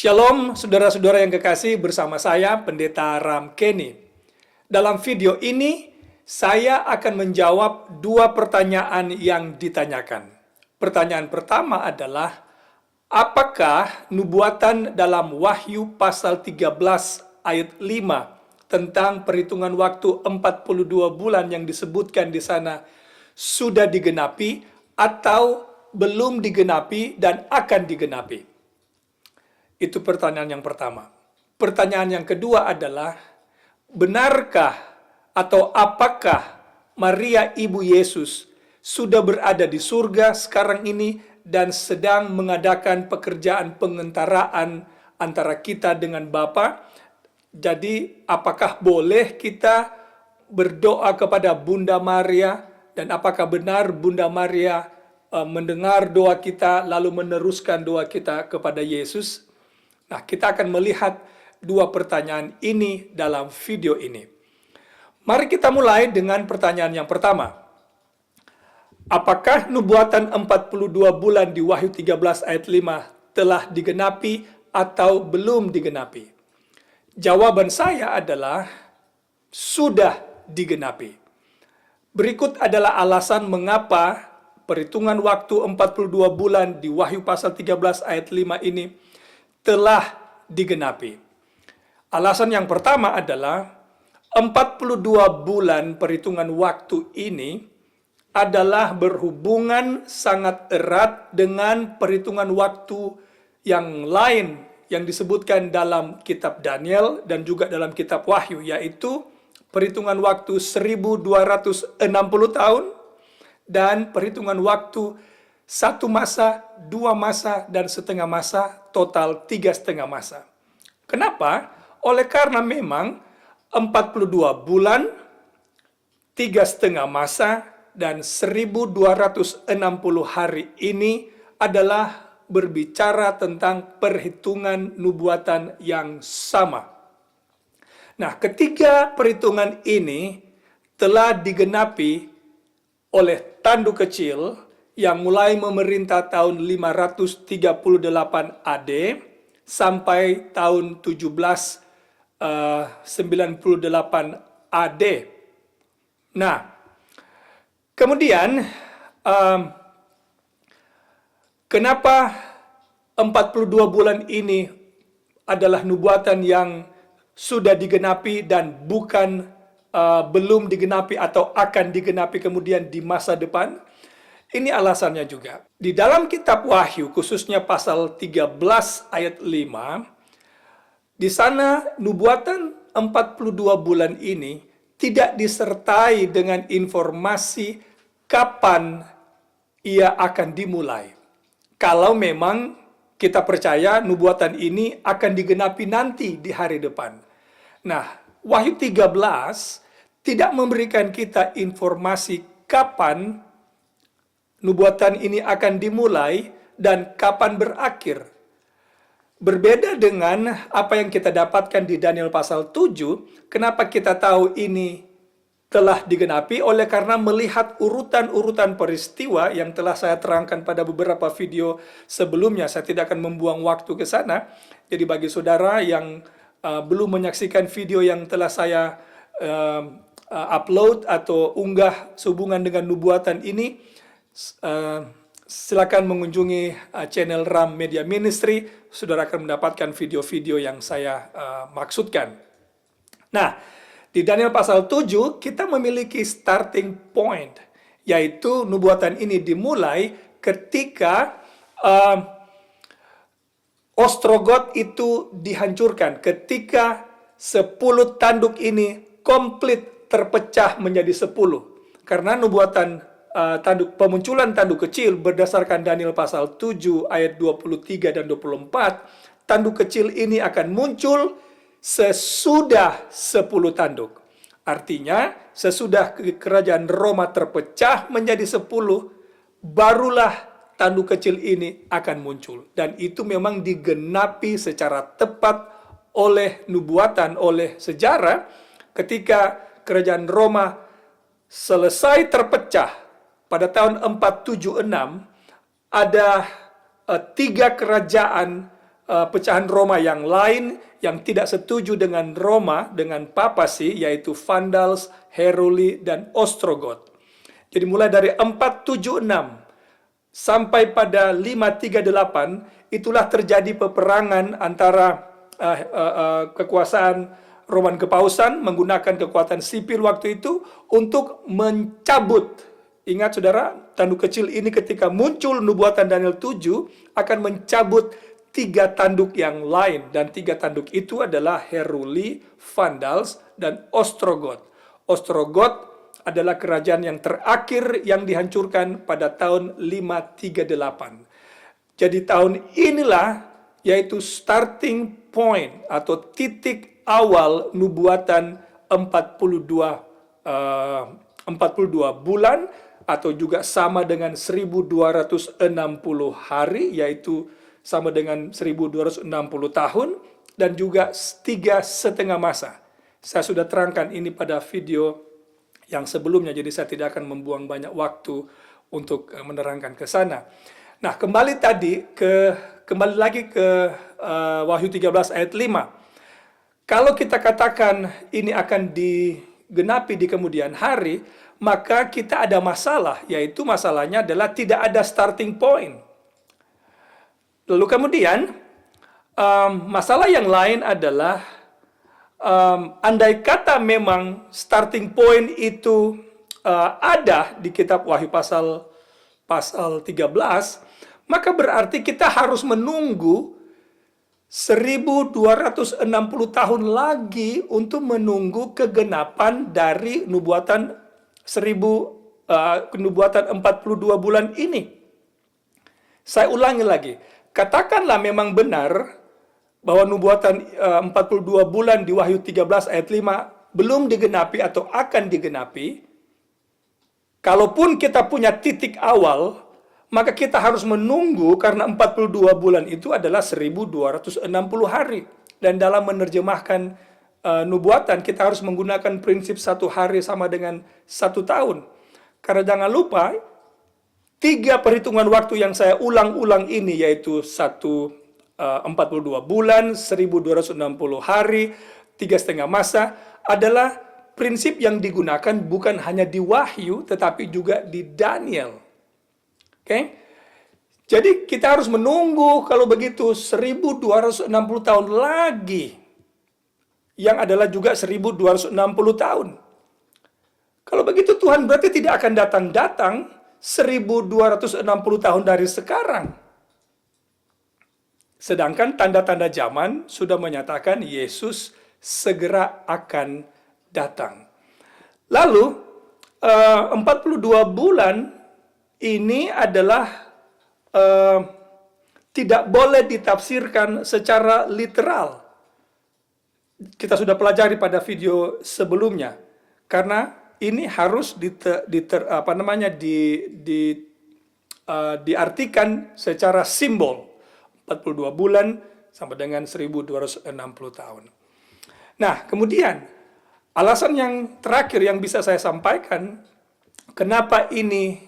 Shalom saudara-saudara yang kekasih, bersama saya Pendeta Ram Kenny. Dalam video ini saya akan menjawab dua pertanyaan yang ditanyakan. Pertanyaan pertama adalah, apakah nubuatan dalam Wahyu pasal 13 ayat 5 tentang perhitungan waktu 42 bulan yang disebutkan di sana sudah digenapi atau belum digenapi dan akan digenapi? Itu pertanyaan yang pertama. Pertanyaan yang kedua adalah, benarkah atau apakah Maria Ibu Yesus sudah berada di surga sekarang ini dan sedang mengadakan pekerjaan pengentaraan antara kita dengan Bapa? Jadi, apakah boleh kita berdoa kepada Bunda Maria, dan apakah benar Bunda Maria mendengar doa kita lalu meneruskan doa kita kepada Yesus? Nah, kita akan melihat dua pertanyaan ini dalam video ini. Mari kita mulai dengan pertanyaan yang pertama. Apakah nubuatan 42 bulan di Wahyu 13 ayat 5 telah digenapi atau belum digenapi? Jawaban saya adalah sudah digenapi. Berikut adalah alasan mengapa perhitungan waktu 42 bulan di Wahyu pasal 13 ayat 5 ini telah digenapi. Alasan yang pertama adalah 42 bulan perhitungan waktu ini adalah berhubungan sangat erat dengan perhitungan waktu yang lain yang disebutkan dalam kitab Daniel dan juga dalam kitab Wahyu, yaitu perhitungan waktu 1260 tahun dan perhitungan waktu 1 masa, 2 masa, dan setengah masa, total 3,5 masa. Kenapa? Oleh karena memang 42 bulan, 3,5 masa, dan 1260 hari ini adalah berbicara tentang perhitungan nubuatan yang sama. Nah, ketiga perhitungan ini telah digenapi oleh tanduk kecil yang mulai memerintah tahun 538 AD sampai tahun 1798 AD. Nah, kemudian kenapa 42 bulan ini adalah nubuatan yang sudah digenapi dan bukan belum digenapi atau akan digenapi kemudian di masa depan? Ini alasannya juga. Di dalam kitab Wahyu, khususnya pasal 13 ayat 5, di sana nubuatan 42 bulan ini tidak disertai dengan informasi kapan ia akan dimulai. Kalau memang kita percaya nubuatan ini akan digenapi nanti di hari depan. Nah, Wahyu 13 tidak memberikan kita informasi kapan nubuatan ini akan dimulai dan kapan berakhir. Berbeda dengan apa yang kita dapatkan di Daniel pasal 7, kenapa kita tahu ini telah digenapi? Oleh karena melihat urutan-urutan peristiwa yang telah saya terangkan pada beberapa video sebelumnya. Saya tidak akan membuang waktu ke sana. Jadi bagi saudara yang belum menyaksikan video yang telah saya upload atau unggah sehubungan dengan nubuatan ini, silakan mengunjungi channel Ram Media Ministry. Saudara akan mendapatkan video-video yang saya maksudkan. Nah, di Daniel pasal 7 kita memiliki starting point, yaitu nubuatan ini dimulai ketika Ostrogot itu dihancurkan, ketika 10 tanduk ini komplit terpecah menjadi 10. Karena nubuatan pemunculan tanduk kecil berdasarkan Daniel pasal 7 ayat 23 dan 24, tanduk kecil ini akan muncul sesudah 10 tanduk. Artinya, sesudah kerajaan Roma terpecah menjadi 10, barulah tanduk kecil ini akan muncul. Dan itu memang digenapi secara tepat oleh nubuatan, oleh sejarah, ketika kerajaan Roma selesai terpecah pada tahun 476, ada 3 kerajaan pecahan Roma yang lain yang tidak setuju dengan Roma, dengan papasi, yaitu Vandals, Heruli, dan Ostrogoth. Jadi mulai dari 476 sampai pada 538, itulah terjadi peperangan antara kekuasaan Roman Kepausan menggunakan kekuatan sipil waktu itu untuk mencabut. Ingat saudara, tanduk kecil ini ketika muncul nubuatan Daniel 7 akan mencabut 3 tanduk yang lain, dan 3 tanduk itu adalah Heruli, Vandals, dan Ostrogoth. Ostrogoth adalah kerajaan yang terakhir yang dihancurkan pada tahun 538. Jadi tahun inilah yaitu starting point atau titik awal nubuatan 42 bulan, atau juga sama dengan 1260 hari, yaitu sama dengan 1260 tahun, dan juga 3,5 masa. Saya sudah terangkan ini pada video yang sebelumnya, jadi saya tidak akan membuang banyak waktu untuk menerangkan ke sana. Nah, kembali lagi ke Wahyu 13 ayat 5. Kalau kita katakan ini akan digenapi di kemudian hari, maka kita ada masalah, yaitu masalahnya adalah tidak ada starting point. Lalu kemudian, masalah yang lain adalah, andai kata memang starting point itu ada di kitab Wahyu pasal 13, maka berarti kita harus menunggu 1260 tahun lagi untuk menunggu kegenapan dari nubuatan 42 bulan ini. Saya ulangi lagi. Katakanlah memang benar bahwa nubuatan 42 bulan di Wahyu 13 ayat 5 belum digenapi atau akan digenapi. Kalaupun kita punya titik awal, maka kita harus menunggu, karena 42 bulan itu adalah 1260 hari. Dan dalam menerjemahkan nubuatan, kita harus menggunakan prinsip 1 hari sama dengan 1 tahun. Karena jangan lupa, 3 perhitungan waktu yang saya ulang-ulang ini, yaitu 42 bulan, 1260 hari, 3,5 masa, adalah prinsip yang digunakan bukan hanya di Wahyu, tetapi juga di Daniel. Oke? Jadi kita harus menunggu kalau begitu 1260 tahun lagi, yang adalah juga 1260 tahun. Kalau begitu Tuhan berarti tidak akan datang 1260 tahun dari sekarang. Sedangkan tanda-tanda zaman sudah menyatakan Yesus segera akan datang. Lalu 42 bulan ini adalah tidak boleh ditafsirkan secara literal. Kita sudah pelajari pada video sebelumnya, karena ini harus diartikan secara simbol. 42 bulan sama dengan 1260 tahun. Nah, kemudian alasan yang terakhir yang bisa saya sampaikan, kenapa ini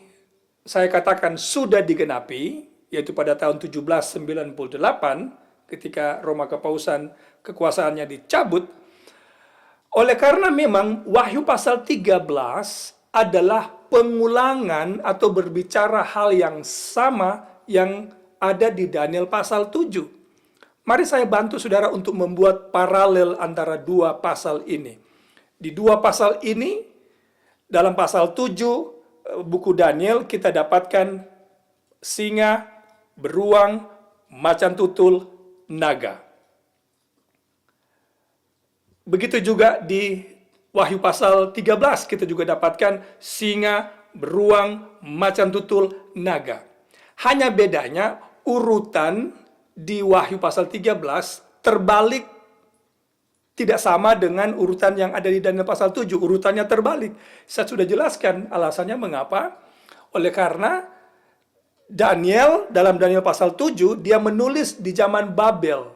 saya katakan sudah digenapi, yaitu pada tahun 1798, ketika Roma Kepausan kekuasaannya dicabut, oleh karena memang Wahyu pasal 13 adalah pengulangan atau berbicara hal yang sama yang ada di Daniel pasal 7. Mari saya bantu saudara untuk membuat paralel antara 2 pasal ini. Di 2 pasal ini, dalam pasal 7 buku Daniel, kita dapatkan singa, beruang, macan tutul, naga. Begitu juga di Wahyu pasal 13, kita juga dapatkan singa, beruang, macan tutul, naga. Hanya bedanya, urutan di Wahyu pasal 13 terbalik, tidak sama dengan urutan yang ada di Daniel pasal 7. Urutannya terbalik. Saya sudah jelaskan alasannya mengapa. Oleh karena Daniel, dalam Daniel pasal 7, dia menulis di zaman Babel.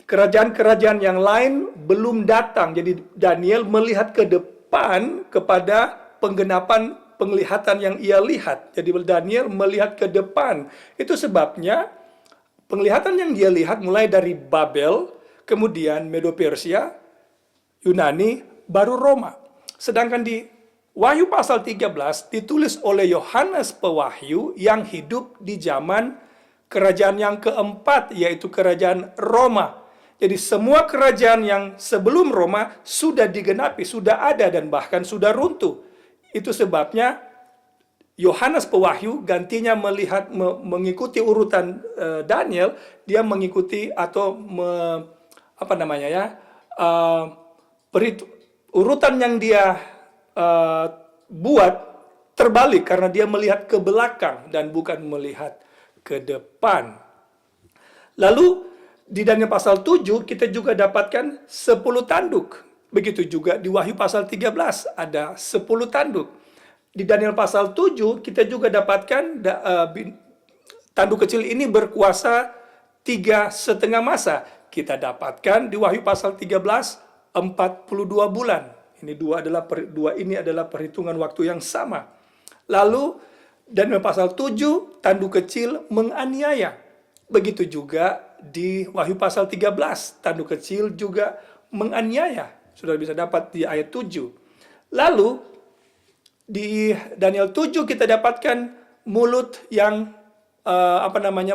Kerajaan-kerajaan yang lain belum datang. Jadi Daniel melihat ke depan kepada penggenapan penglihatan yang ia lihat. Jadi Daniel melihat ke depan. Itu sebabnya penglihatan yang dia lihat mulai dari Babel, kemudian Medo-Persia, Yunani, baru Roma. Sedangkan di Wahyu pasal 13 ditulis oleh Yohanes Pewahyu yang hidup di zaman kerajaan yang keempat, yaitu kerajaan Roma. Jadi semua kerajaan yang sebelum Roma sudah digenapi, sudah ada dan bahkan sudah runtuh. Itu sebabnya Yohanes Pewahyu gantinya mengikuti urutan Daniel, dia mengikuti atau urutan yang dia buat terbalik karena dia melihat ke belakang dan bukan melihat ke depan. Lalu di Daniel pasal 7 kita juga dapatkan 10 tanduk. Begitu juga di Wahyu pasal 13 ada 10 tanduk. Di Daniel pasal 7 kita juga dapatkan tanduk kecil ini berkuasa 3,5 masa. Kita dapatkan di Wahyu pasal 13 42 bulan. Ini dua ini adalah perhitungan waktu yang sama. Lalu Daniel pasal 7 tanduk kecil menganiaya. Begitu juga di Wahyu pasal 13 tanduk kecil juga menganiaya. Sudah bisa dapat di ayat 7. Lalu di Daniel 7 kita dapatkan mulut yang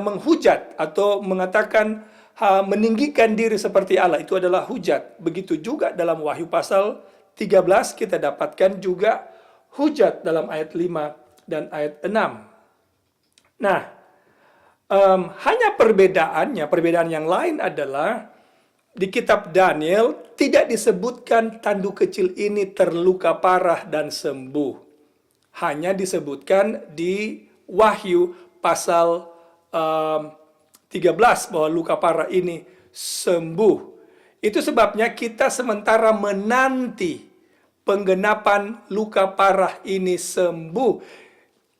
menghujat atau mengatakan meninggikan diri seperti Allah, itu adalah hujat. Begitu juga dalam Wahyu pasal 13 kita dapatkan juga hujat dalam ayat 5 dan ayat 6. Nah, hanya perbedaan yang lain adalah di kitab Daniel tidak disebutkan tanduk kecil ini terluka parah dan sembuh. Hanya disebutkan di Wahyu pasal 13 bahwa luka parah ini sembuh. Itu sebabnya kita sementara menanti penggenapan luka parah ini sembuh.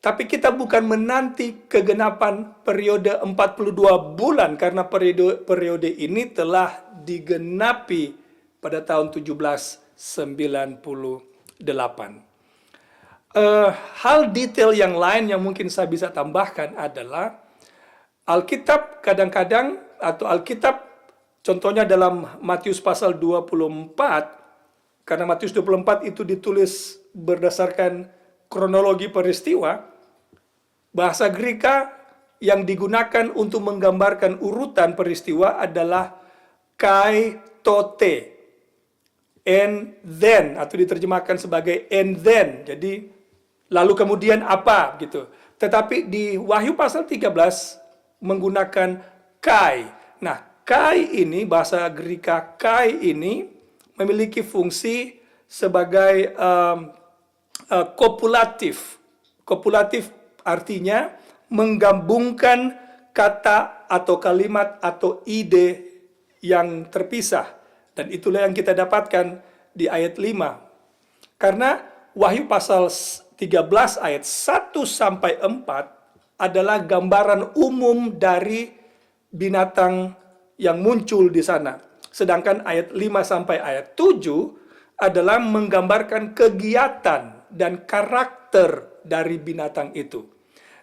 Tapi kita bukan menanti kegenapan periode 42 bulan karena periode ini telah digenapi pada tahun 1798. Hal detail yang lain yang mungkin saya bisa tambahkan adalah Alkitab kadang-kadang atau Alkitab contohnya dalam Matius pasal 24, karena Matius 24 itu ditulis berdasarkan kronologi peristiwa, bahasa Greka yang digunakan untuk menggambarkan urutan peristiwa adalah kai tote, and then, atau diterjemahkan sebagai and then, jadi lalu kemudian apa gitu. Tetapi di Wahyu pasal 13 menggunakan kai. Nah, kai ini, bahasa Greka kai ini memiliki fungsi sebagai kopulatif. Kopulatif artinya menggabungkan kata atau kalimat atau ide yang terpisah. Dan itulah yang kita dapatkan di ayat 5. Karena Wahyu pasal 13 ayat 1 sampai 4 adalah gambaran umum dari binatang yang muncul di sana. Sedangkan ayat 5 sampai ayat 7 adalah menggambarkan kegiatan dan karakter dari binatang itu.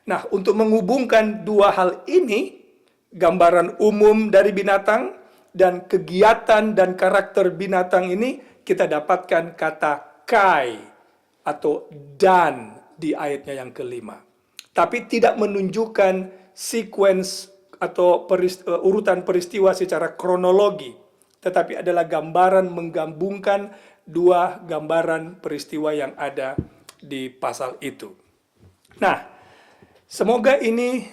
Nah, untuk menghubungkan dua hal ini, gambaran umum dari binatang dan kegiatan dan karakter binatang ini, kita dapatkan kata kai atau dan di ayatnya yang kelima. Tapi tidak menunjukkan sequence atau urutan peristiwa secara kronologi, tetapi adalah gambaran menggabungkan dua gambaran peristiwa yang ada di pasal itu. Nah, semoga ini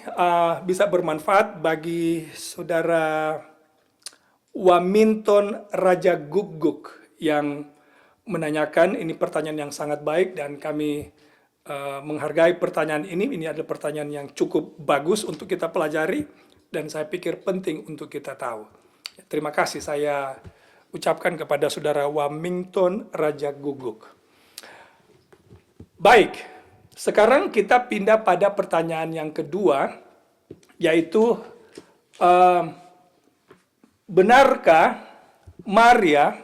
bisa bermanfaat bagi saudara Waminton Raja Guguk yang menanyakan. Ini pertanyaan yang sangat baik dan kami menghargai pertanyaan ini. Ini adalah pertanyaan yang cukup bagus untuk kita pelajari dan saya pikir penting untuk kita tahu. Terima kasih saya ucapkan kepada saudara Waminton Raja Guguk. Baik, sekarang kita pindah pada pertanyaan yang kedua, yaitu benarkah Maria,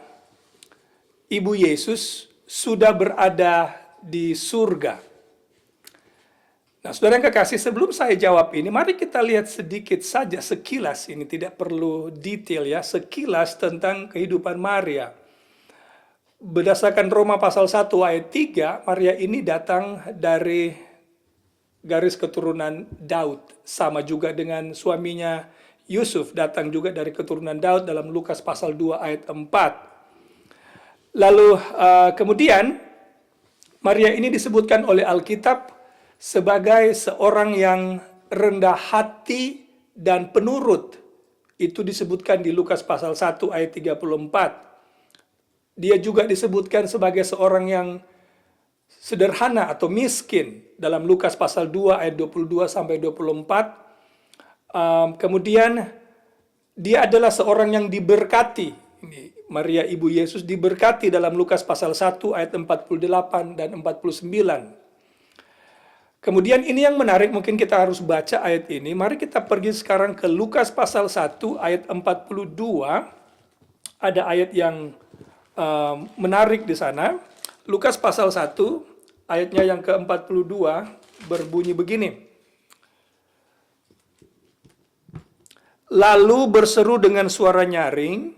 Ibu Yesus, sudah berada di surga? Nah, saudara yang kekasih, sebelum saya jawab ini, mari kita lihat sedikit saja, sekilas, ini tidak perlu detail ya, sekilas tentang kehidupan Maria. Berdasarkan Roma pasal 1 ayat 3, Maria ini datang dari garis keturunan Daud. Sama juga dengan suaminya Yusuf, datang juga dari keturunan Daud dalam Lukas pasal 2 ayat 4. Lalu kemudian Maria ini disebutkan oleh Alkitab sebagai seorang yang rendah hati dan penurut. Itu disebutkan di Lukas pasal 1 ayat 34. Dia juga disebutkan sebagai seorang yang sederhana atau miskin dalam Lukas pasal 2 ayat 22 sampai 24. Kemudian dia adalah seorang yang diberkati. Ini Maria ibu Yesus diberkati dalam Lukas pasal 1 ayat 48 dan 49. Kemudian ini yang menarik, mungkin kita harus baca ayat ini. Mari kita pergi sekarang ke Lukas pasal 1 ayat 42. Ada ayat yang menarik di sana. Lukas pasal 1 ayatnya yang ke-42 berbunyi begini. Lalu berseru dengan suara nyaring,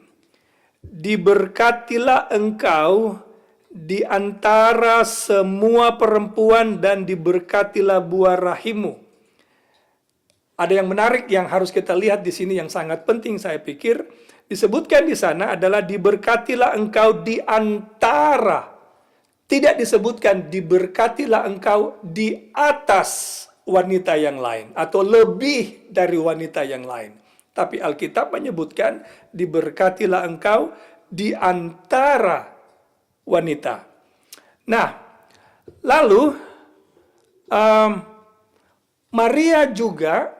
diberkatilah engkau di antara semua perempuan dan diberkatilah buah rahimmu. Ada yang menarik yang harus kita lihat di sini yang sangat penting saya pikir. Disebutkan di sana adalah diberkatilah engkau di antara. Tidak disebutkan diberkatilah engkau di atas wanita yang lain atau lebih dari wanita yang lain. Tapi Alkitab menyebutkan diberkatilah engkau di antara wanita. Nah, lalu Maria juga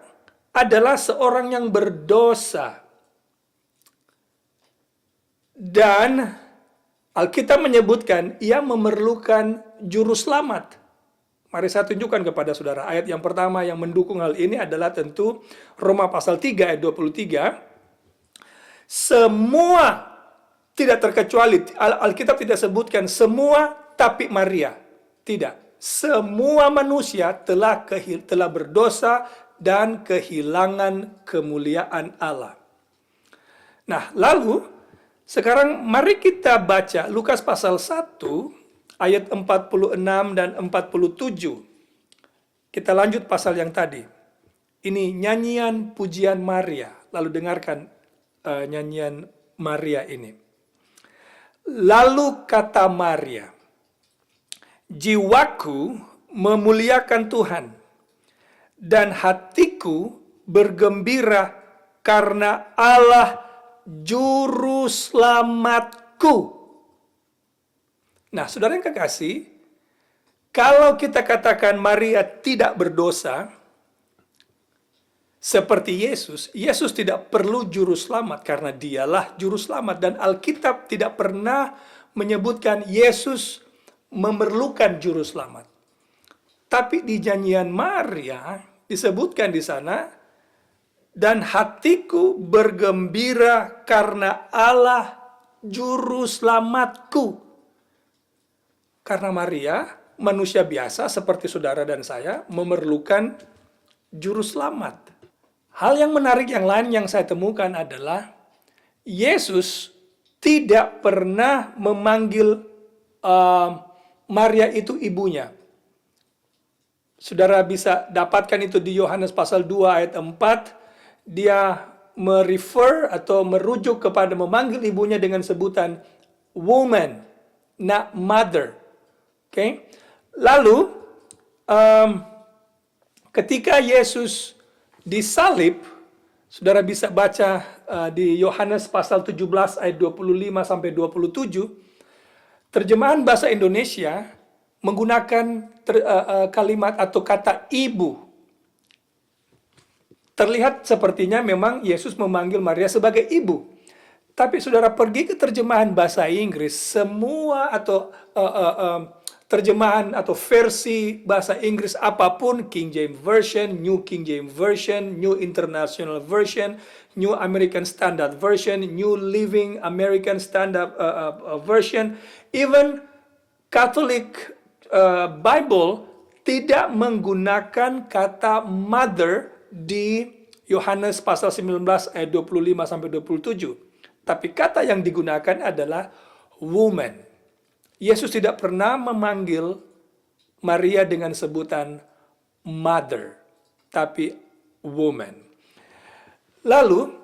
adalah seorang yang berdosa. Dan Alkitab menyebutkan ia memerlukan juru selamat. Mari saya tunjukkan kepada saudara. Ayat yang pertama yang mendukung hal ini adalah tentu Roma pasal 3 ayat 23. Semua, tidak terkecuali, Alkitab tidak sebutkan semua tapi Maria. Tidak. Semua manusia telah berdosa dan kehilangan kemuliaan Allah. Nah, lalu sekarang mari kita baca Lukas pasal 1 ayat 46 dan 47. Kita lanjut pasal yang tadi. Ini nyanyian pujian Maria. Lalu dengarkan nyanyian Maria ini. Lalu kata Maria, jiwaku memuliakan Tuhan dan hatiku bergembira karena Allah Juru Selamatku. Nah, saudara yang kekasih, kalau kita katakan Maria tidak berdosa, seperti Yesus, Yesus tidak perlu juru selamat karena dialah juru selamat. Dan Alkitab tidak pernah menyebutkan Yesus memerlukan juru selamat. Tapi di nyanyian Maria disebutkan di sana, dan hatiku bergembira karena Allah juru selamatku. Karena Maria, manusia biasa seperti saudara dan saya, memerlukan juru selamat. Hal yang menarik yang lain yang saya temukan adalah Yesus tidak pernah memanggil Maria itu ibunya. Saudara bisa dapatkan itu di Yohanes pasal 2 ayat 4. Dia merefer atau merujuk kepada memanggil ibunya dengan sebutan woman, not mother. Okay? Lalu ketika Yesus disalib, saudara bisa baca di Yohanes pasal 17 ayat 25 sampai 27. Terjemahan bahasa Indonesia menggunakan kalimat atau kata ibu. Terlihat sepertinya memang Yesus memanggil Maria sebagai ibu. Tapi saudara pergi ke terjemahan bahasa Inggris, semua atau terjemahan atau versi bahasa Inggris apapun, King James Version, New King James Version, New International Version, New American Standard Version, New Living American Standard Version, even Catholic Bible tidak menggunakan kata mother di Yohanes pasal 19 ayat 25 sampai 27. Tapi kata yang digunakan adalah woman. Yesus tidak pernah memanggil Maria dengan sebutan mother, tapi woman. Lalu,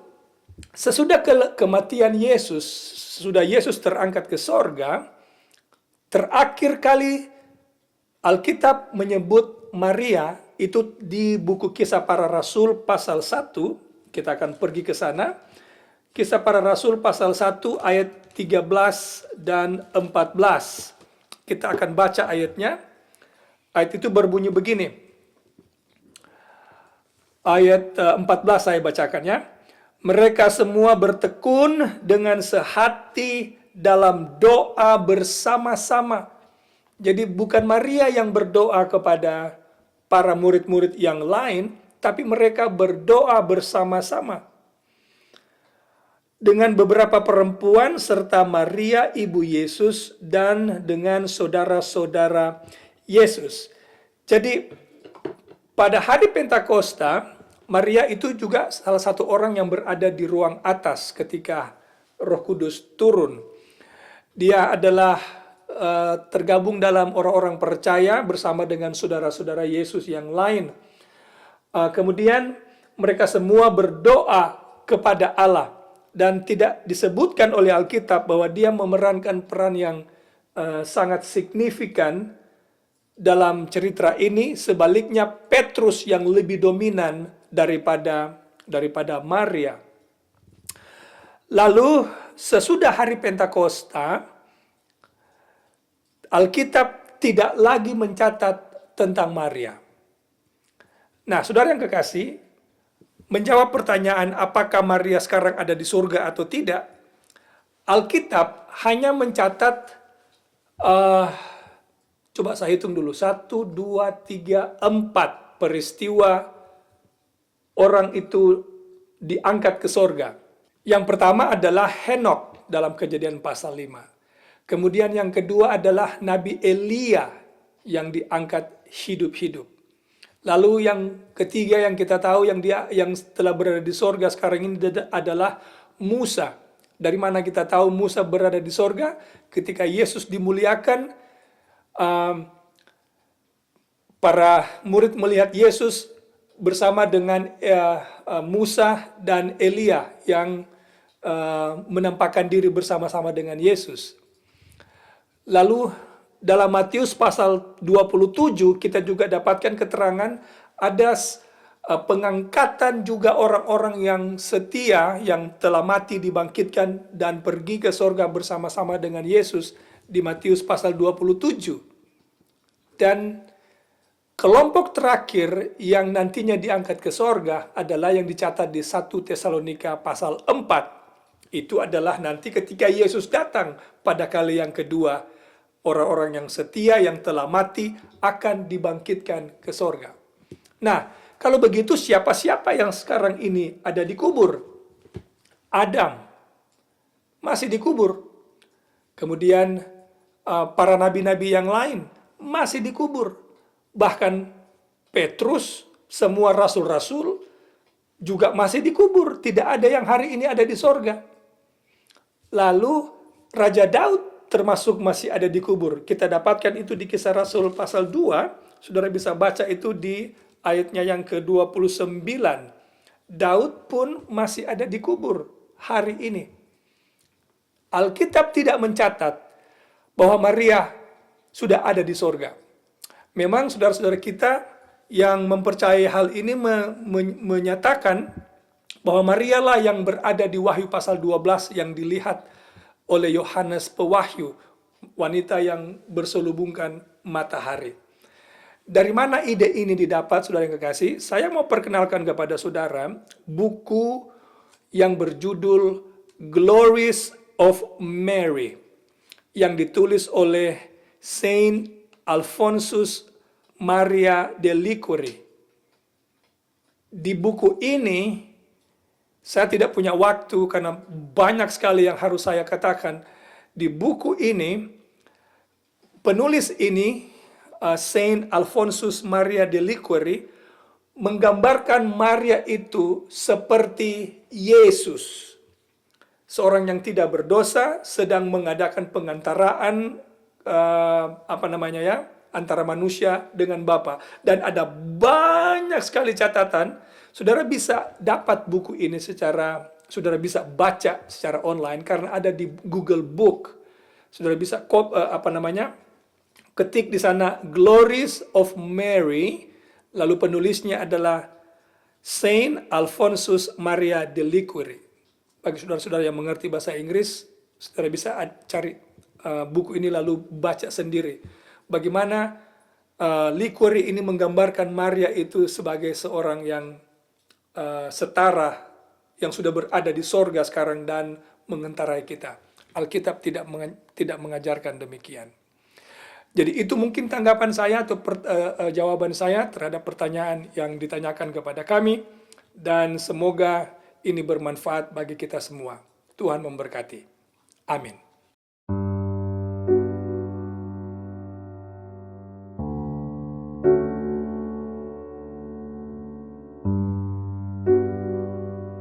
sesudah kematian Yesus, sudah Yesus terangkat ke sorga, terakhir kali Alkitab menyebut Maria itu di buku Kisah Para Rasul pasal 1. Kita akan pergi ke sana. Kisah Para Rasul pasal 1 ayat 13 dan 14. Kita akan baca ayatnya. Ayat itu berbunyi begini. Ayat 14 saya bacakan ya. Mereka semua bertekun dengan sehati dalam doa bersama-sama. Jadi bukan Maria yang berdoa kepada para murid-murid yang lain, tapi mereka berdoa bersama-sama dengan beberapa perempuan serta Maria ibu Yesus dan dengan saudara-saudara Yesus. Jadi pada hari Pentakosta, Maria itu juga salah satu orang yang berada di ruang atas ketika Roh Kudus turun. Dia adalah tergabung dalam orang-orang percaya bersama dengan saudara-saudara Yesus yang lain. Kemudian mereka semua berdoa kepada Allah dan tidak disebutkan oleh Alkitab bahwa dia memerankan peran yang sangat signifikan dalam cerita ini. Sebaliknya Petrus yang lebih dominan daripada Maria. Lalu sesudah hari Pentakosta, Alkitab tidak lagi mencatat tentang Maria. Nah, saudara yang kekasih, menjawab pertanyaan apakah Maria sekarang ada di surga atau tidak, Alkitab hanya mencatat, coba saya hitung dulu, 1, 2, 3, 4 peristiwa orang itu diangkat ke surga. Yang pertama adalah Henokh dalam Kejadian pasal 5. Kemudian yang kedua adalah Nabi Elia yang diangkat hidup-hidup. Lalu yang ketiga yang kita tahu yang telah berada di sorga sekarang ini adalah Musa. Dari mana kita tahu Musa berada di sorga? Ketika Yesus dimuliakan, para murid melihat Yesus bersama dengan Musa dan Elia yang menampakkan diri bersama-sama dengan Yesus. Lalu dalam Matius pasal 27 kita juga dapatkan keterangan ada pengangkatan juga orang-orang yang setia yang telah mati dibangkitkan dan pergi ke sorga bersama-sama dengan Yesus di Matius pasal 27. Dan kelompok terakhir yang nantinya diangkat ke sorga adalah yang dicatat di 1 Tesalonika pasal 4. Itu adalah nanti ketika Yesus datang pada kali yang kedua. Orang-orang yang setia yang telah mati akan dibangkitkan ke sorga. Nah, kalau begitu siapa-siapa yang sekarang ini ada di kubur? Adam masih dikubur. Kemudian para nabi-nabi yang lain masih dikubur. Bahkan Petrus, semua rasul-rasul juga masih dikubur. Tidak ada yang hari ini ada di sorga. Lalu Raja Daud termasuk masih ada di kubur. Kita dapatkan itu di Kisah Rasul pasal 2. Saudara bisa baca itu di ayatnya yang ke-29. Daud pun masih ada di kubur hari ini. Alkitab tidak mencatat bahwa Maria sudah ada di sorga. Memang saudara-saudara kita yang mempercayai hal ini menyatakan bahwa Maria lah yang berada di Wahyu pasal 12 yang dilihat oleh Yohanes Pewahyu, wanita yang berselubungkan matahari. Dari mana ide ini didapat, saudara yang kekasih? Saya mau perkenalkan kepada saudara buku yang berjudul Glories of Mary yang ditulis oleh Saint Alphonsus Maria de Liquori. Di buku ini saya tidak punya waktu karena banyak sekali yang harus saya katakan. Di buku ini, penulis ini Saint Alphonsus Maria de Liquori menggambarkan Maria itu seperti Yesus, seorang yang tidak berdosa sedang mengadakan pengantaraan antara manusia dengan Bapa. Dan ada banyak sekali catatan. Saudara bisa dapat buku ini saudara bisa baca secara online karena ada di Google Book. Saudara bisa ketik di sana Glories of Mary, lalu penulisnya adalah Saint Alphonsus Maria de Liquori. Bagi saudara-saudara yang mengerti bahasa Inggris, saudara bisa cari buku ini lalu baca sendiri. Bagaimana Liquori ini menggambarkan Maria itu sebagai seorang yang setara, yang sudah berada di sorga sekarang dan mengentarai kita. Alkitab tidak mengajarkan demikian. Jadi itu mungkin tanggapan saya atau jawaban saya terhadap pertanyaan yang ditanyakan kepada kami. Dan semoga ini bermanfaat bagi kita semua. Tuhan memberkati. Amin.